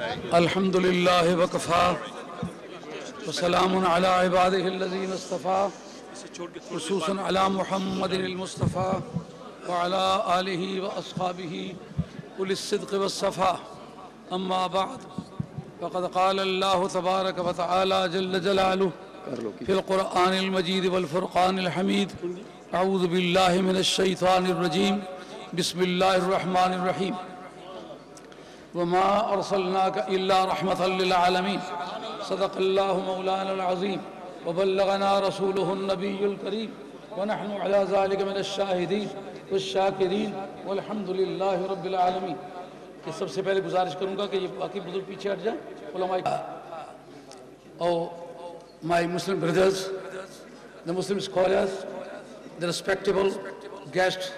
Alhamdulillah wa kafa wa salamun ala ibadihi alladhina istafa khususan ala Muhammadin al-Mustafa wa ala alihi wa ashabihi uli as-sidq wa as-safa amma ba'd faqad qala Allah tabaraka wa ta'ala jalla jalaluhu fi al-Qur'an al-Majid wal Furqan al-Hamid a'udhu billahi minash shaitanir rajim bismillahir rahmanir rahim وما أرسلناك إلا رحمة للعالمين صدق الله مولانا العظيم وبلغنا رسوله النبي الكريم ونحن على ذلك من الشاهدين والشاكرين والحمد لله رب العالمين कि सबसे पहले गुजारिश करूंगा कि ये बाकी बुजुर्ग पीछे हट जाएं उलमाए oh my Muslim brothers, the Muslim scholars, the respectable guests,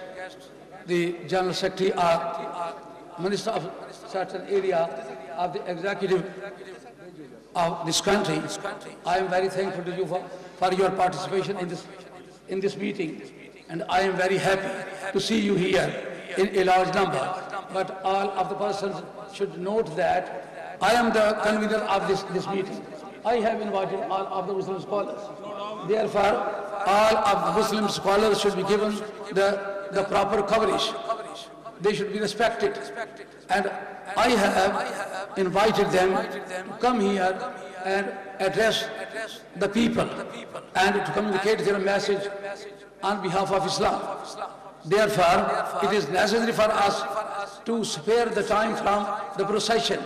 the General Secretary, our Minister of certain area of the executive of this country. I am very thankful to you for your participation in this meeting, and I am very happy to see you here in a large number. But all of the persons should note that I am the convener of this meeting. I have invited all of the Muslim scholars. Therefore, all of the Muslim scholars should be given the proper coverage. They should be respected. And I have invited them to come here and address the people and to communicate their message on behalf of Islam. Therefore, it is necessary for us to spare the time from the procession.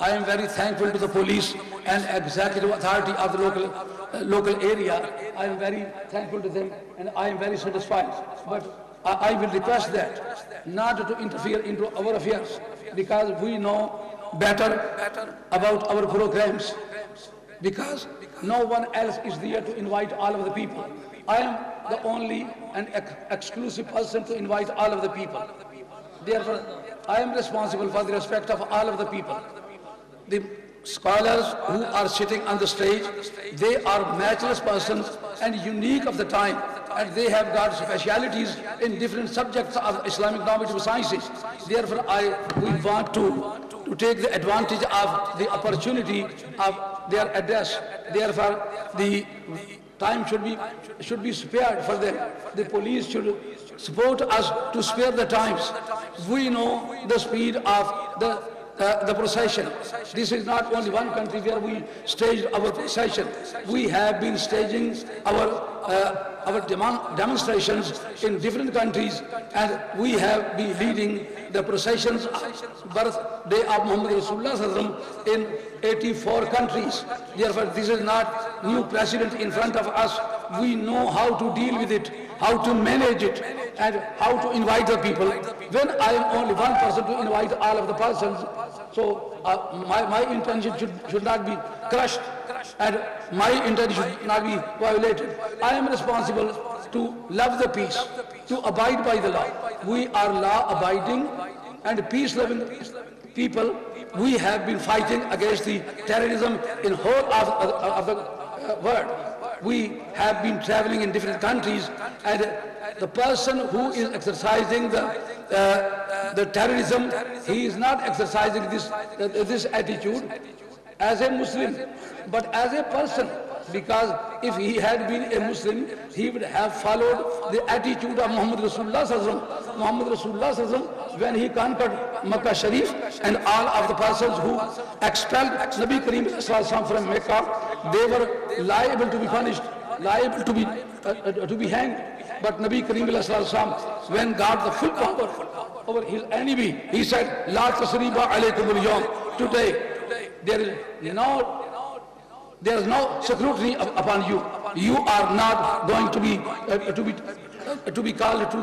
I am very thankful to the police and executive authority of the local area. I am very thankful to them, and I am very satisfied. But I will request that not to interfere into our affairs, because we know better about our programs, because no one else is there to invite all of the people. I am the only and exclusive person to invite all of the people. Therefore, I am responsible for the respect of all of the people. The scholars who are sitting on the stage, they are matchless persons and unique of the time, and they have got specialities in different subjects of Islamic normative sciences. Therefore, we want to take the advantage of the opportunity of their address. Therefore, the time should be spared for them. The police should support us to spare the times. We know the speed of the procession. This is not only one country where we staged our procession. We have been staging our demonstrations in different countries, and we have been leading the processions of birthday of Muhammad Rasulullah in 84 countries. Therefore, this is not new precedent in front of us. We know how to deal with it, how to manage it, and how to invite the people. When I am only one person to invite all of the persons, so my intention should not be crushed, and my intention should not be violated. I am responsible to love the peace, to abide by the law. We are law-abiding and peace-loving people. We have been fighting against the terrorism in whole of the world. We have been traveling in different countries, and the person who is exercising the terrorism, he is not exercising this attitude as a Muslim, but as a person. Because if he had been a Muslim, he would have followed the attitude of Muhammad Rasulullah Sallallahu. Muhammad Rasulullah Sallallahu, when he conquered Makkah Sharif, and all of the persons who expelled Nabi Kareem Sallallahu from Mecca, they were liable to be punished, liable to be hanged. But Nabi Kareem Sallallahu, when got the full power over his enemy, he said, "La tasriba alaykum al-yawm." Today, there is no scrutiny upon you. You are not going to be called to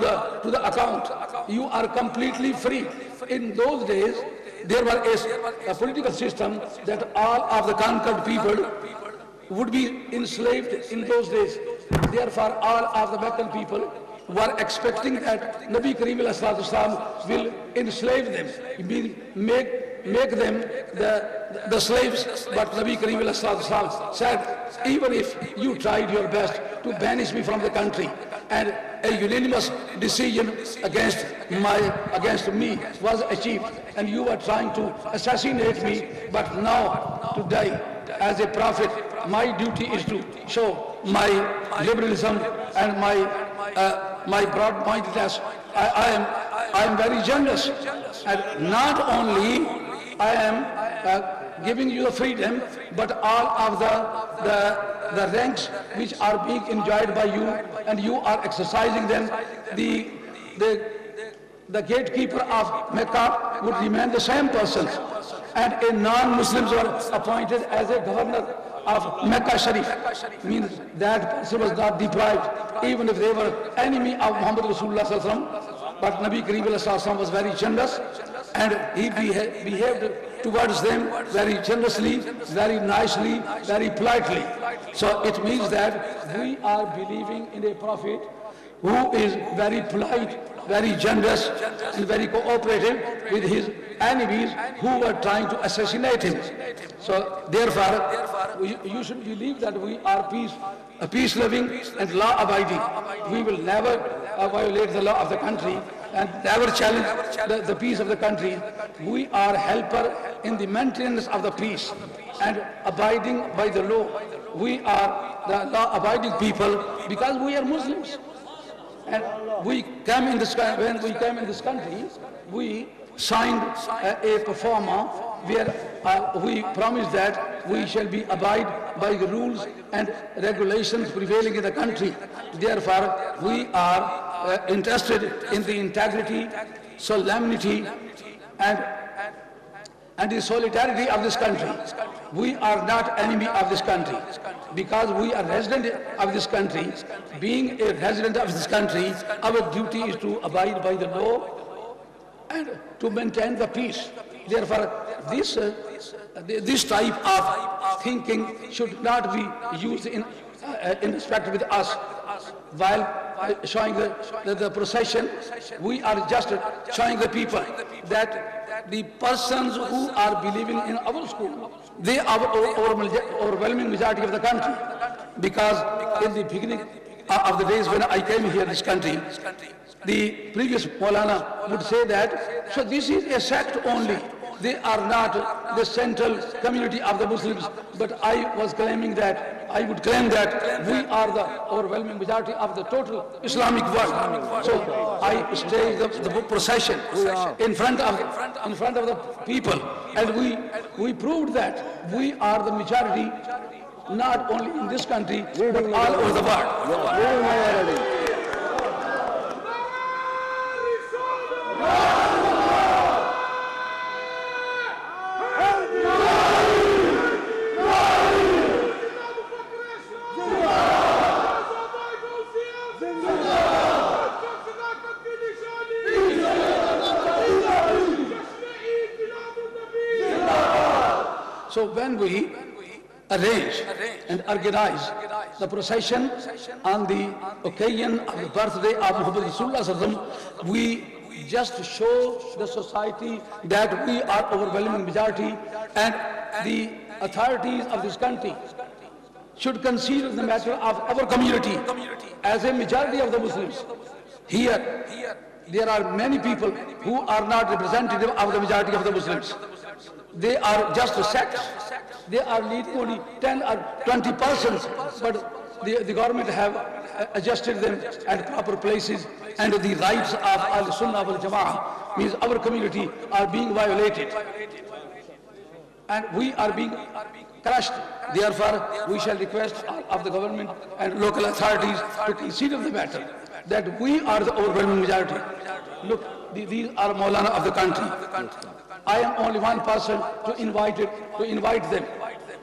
the account. You are completely free. In those days, there was a political system that all of the conquered people would be enslaved in those days. Therefore, all of the Meccan people were expecting that Nabi Kareem will enslave them, make them the slaves. But Nabi Kareem ﷺ said, even if you tried your best to banish me from the country, and a unanimous decision against me was achieved, and you were trying to assassinate me, but now, today, as a prophet, my duty is to show my liberalism and my broad-mindedness. I am very generous, and not only I am giving you the freedom, but all of the ranks which are being enjoyed by you, and you are exercising them. The gatekeeper of Mecca would remain the same person, and a non-Muslims were appointed as a governor of Mecca Sharif. Means that person was not deprived, even if they were enemy of Muhammad Rasulullah Sallallahu Alaihi Wasallam. But Nabi Kareem Sallallahu Alaihi Wasallam was very generous, and he behaved towards them very generously, very nicely, very politely. So it means that we are believing in a prophet who is very polite, very generous, and very cooperative with his enemies who were trying to assassinate him. So therefore, you should believe that we are peace-loving and law-abiding. We will never violate the law of the country and never challenge the peace of the country. We are helper in the maintenance of the peace and abiding by the law. We are the law-abiding people because we are Muslims. And when we came in this country, we signed a performer where we promised that we shall be abide by the rules and regulations prevailing in the country. Therefore, we are interested in the integrity, solemnity, and the solidarity of this country. We are not enemy of this country because we are resident of this country. Being a resident of this country, our duty is to abide by the law and to maintain the peace. Therefore, this type of thinking should not be used in respect with us. While showing the procession, we are just showing the people that the persons who are believing in our school, they are overwhelming majority of the country. Because in the beginning of the days when I came here in this country, the previous Maulana would say that, so this is a sect only. They are not the central community of the Muslims. But I would claim that we are the overwhelming majority of the total Islamic world. So I staged the procession in front of the people, and we proved that we are the majority, not only in this country, but all over the world. So when we arrange and organize the procession on the occasion of the birthday of Muhammad Rasulullah, we just show the society that we are overwhelming majority, and the authorities of this country should consider the matter of our community as a majority of the Muslims. Here, there are many people who are not representative of the majority of the Muslims. They are just a sect. They are leading only 10 or 20 persons, but the government have adjusted them at proper places, and the rights of Al-Sunnah wal-Jama'ah, means our community, are being violated. And we are being crushed. Therefore, we shall request of the government and local authorities to consider the matter, that we are the overwhelming majority. Look, these are Maulana of the country. I am only one person to invite them.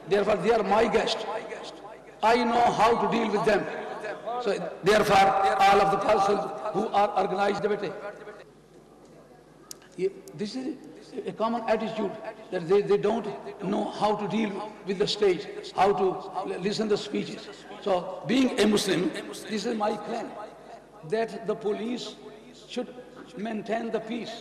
Therefore, they are my guests. I know how to deal with them. So, therefore, all of the persons who are organized, this is a common attitude, that they don't know how to deal with the stage, how to listen to speeches. So, being a Muslim, this is my claim, that the police should maintain the peace.